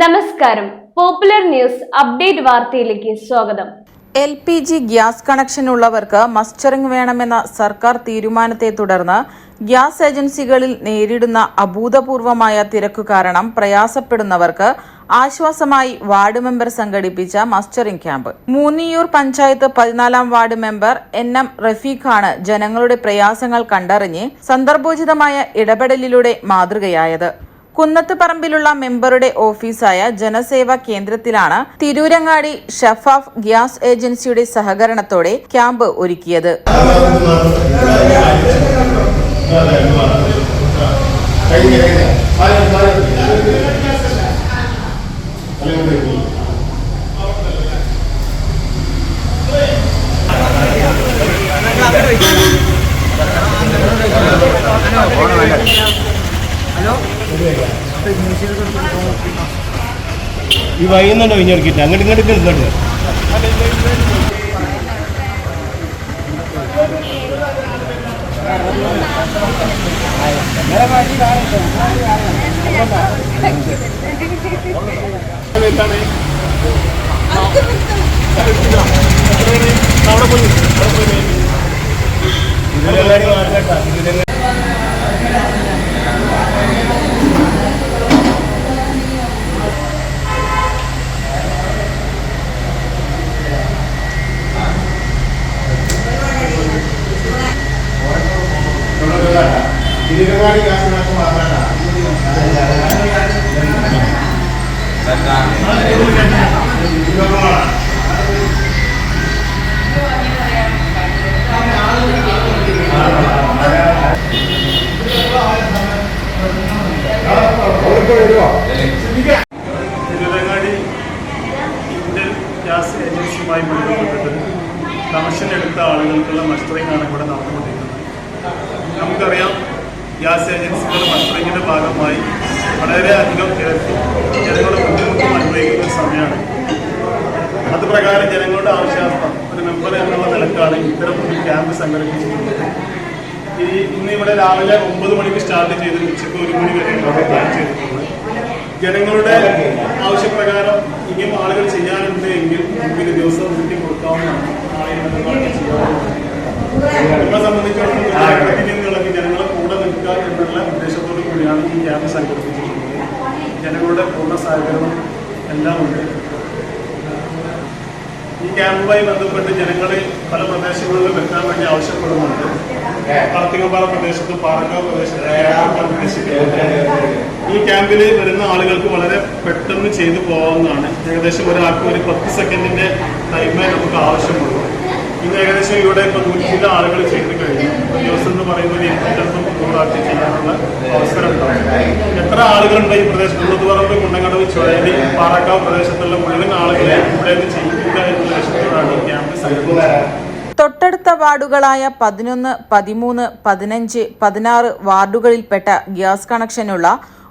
നമസ്കാരം. Popular news update വാർത്തയിലേക്ക് സ്വാഗതം. LPG ഗ്യാസ് കണക്ഷൻ ഉള്ളവർക്ക് മസ്റ്ററിംഗ് വേണമെന്ന സർക്കാർ തീരുമാനത്തെ തുടർന്ന് ഗ്യാസ് ഏജൻസികളിൽ നേരിടുന്ന അഭൂതപൂർവമായ തിരക്കു കാരണം പ്രയാസപ്പെടുന്നവർക്ക് ആശ്വാസമായി വാർഡ് മെമ്പർ സംഘടിപ്പിച്ച മസ്റ്ററിംഗ് ക്യാമ്പ്. മൂന്നിയൂർ പഞ്ചായത്ത് 14-ാം വാർഡ് മെമ്പർ NM റഫീഖാണ് ജനങ്ങളുടെ പ്രയാസങ്ങൾ കണ്ടറിഞ്ഞ് സന്ദർഭോചിതമായ ഇടപെടലിലൂടെ മാതൃകയായത്. കുന്നത്ത് പറമ്പിലുള്ള മെമ്പറുടെ ഓഫീസായ ജനസേവാ കേന്ദ്രത്തിലാണ് തിരൂരങ്ങാടി ഷഫാഫ് ഗ്യാസ് ഏജൻസിയുടെ സഹകരണത്തോടെ ക്യാമ്പ് ഒരുക്കിയത്. ഈ വൈകുന്നുണ്ടോ കഴിഞ്ഞിട്ട് അങ്ങോട്ട് ഇങ്ങോട്ട് നിൽക്കണ്ട്. അവിടെ പോയി ഇതിലെല്ലാവരും മാറ്റാ. തിരൂരങ്ങാടി ഗ്യാസ് കണക്ഷൻ മാത്രമല്ല തിരൂരങ്ങാടി ഇന്ത്യൻ ഗ്യാസ് ഏജൻസിയുമായി ബന്ധപ്പെട്ടിട്ട് കണക്ഷൻ എടുത്ത ആളുകൾക്കുള്ള മസ്റ്ററിംഗ് ആണ് ഇവിടെ നടന്നുകൊണ്ടിരിക്കുന്നത്. നമുക്കറിയാം, ഗ്യാസ് ഏജൻസികളുടെ മസ്റ്ററിങ്ങിൻ്റെ ഭാഗമായി വളരെയധികം തിരക്കും ജനങ്ങളുടെ ബുദ്ധിമുട്ടും അനുഭവിക്കുന്ന സമയമാണ്. അതുപ്രകാരം ജനങ്ങളുടെ ആവശ്യാർത്ഥം ഒരു മെമ്പർ എന്നുള്ള നിലക്കാണ് ഇത്തരം ഒരു ക്യാമ്പ് സംഘടിപ്പിച്ചിട്ടുള്ളത്. ഇന്ന് ഇവിടെ രാവിലെ 9 മണിക്ക് സ്റ്റാർട്ട് ചെയ്ത് ഉച്ചയ്ക്ക് 1 മണി വരെയാണ് പ്ലാൻ ചെയ്തിട്ടുള്ളത്. ജനങ്ങളുടെ ആവശ്യപ്രകാരം ഇനിയും ആളുകൾ ചെയ്യാനുണ്ട് എങ്കിൽ നമുക്ക് ദിവസം കൂട്ടി കൊടുക്കാവുന്നതാണ്. നാളെ ചെയ്യാവുന്നതാണ്. നമ്മളെ സംബന്ധിച്ചിടത്തോളം ജനങ്ങളെ കൂടെ നിൽക്കുക എന്നുള്ള ഉദ്ദേശത്തോടു കൂടിയാണ് ഈ ക്യാമ്പ് സംഘടിപ്പിച്ചിട്ടുള്ളത്. ജനങ്ങളുടെ പൂർണ്ണ സഹകരണം എല്ലാം ഉണ്ട്. ഈ ക്യാമ്പുമായി ബന്ധപ്പെട്ട് ജനങ്ങൾ പല പ്രദേശങ്ങളിലും വെക്കാൻ വേണ്ടി ആവശ്യപ്പെടുന്നുണ്ട്. കാർത്തികപ്പാറ പ്രദേശത്തും പാറക്കാവ് പ്രദേശത്തും ഈ ക്യാമ്പിൽ വരുന്ന ആളുകൾക്ക് വളരെ പെട്ടെന്ന് ചെയ്തു പോകാവുന്നതാണ്. ഏകദേശം ഒരാൾക്ക് ഒരു 10 സെക്കൻഡിന്റെ ടൈമേ നമുക്ക് ആവശ്യമുള്ളൂ. ഇന്ന് ഏകദേശം ഇവിടെ ഇപ്പോൾ 100 ആളുകൾ ചെയ്ത് കഴിഞ്ഞു. ഒരു ദിവസം എന്ന് പറയുന്നത് 800 ആൾക്ക് ചെയ്യാനുള്ള അവസരം ഉണ്ടാവും. എത്ര ആളുകളുണ്ട് ഈ പ്രദേശത്ത്? കുന്നത്തുപറമ്പ്, കുണ്ടങ്കടവ്, ചുഴലി, പാറക്കാവ് പ്രദേശത്തുള്ള മുഴുവൻ ആളുകളെ ഇവിടെ നിന്ന് ചെയ്യിക്കുക എന്നുള്ള ലക്ഷ്യത്തോടാണ് ഈ ക്യാമ്പ് സംഘടിപ്പിച്ചത്. തൊട്ടടുത്ത വാർഡുകളായ 11, 13, 15, 16 വാർഡുകളിൽപ്പെട്ട ഗ്യാസ് കണക്ഷനുള്ള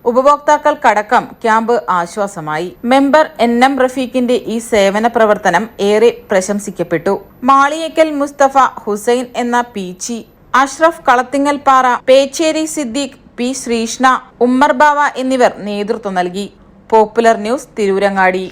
ഉപഭോക്താക്കൾക്കടക്കം ക്യാമ്പ് ആശ്വാസമായി. മെമ്പർ NM റഫീഖിന്റെ ഈ സേവന പ്രവർത്തനം ഏറെ പ്രശംസിക്കപ്പെട്ടു. മാളിയേക്കൽ മുസ്തഫ, ഹുസൈൻ എന്ന പീച്ചി, അഷ്റഫ് കളത്തിങ്ങൽപ്പാറ, പേച്ചേരി സിദ്ദീഖ്, P ശ്രീഷ്ണ, ഉമ്മർ ബാവ എന്നിവർ നേതൃത്വം നൽകി. Popular news, Tirurangadi.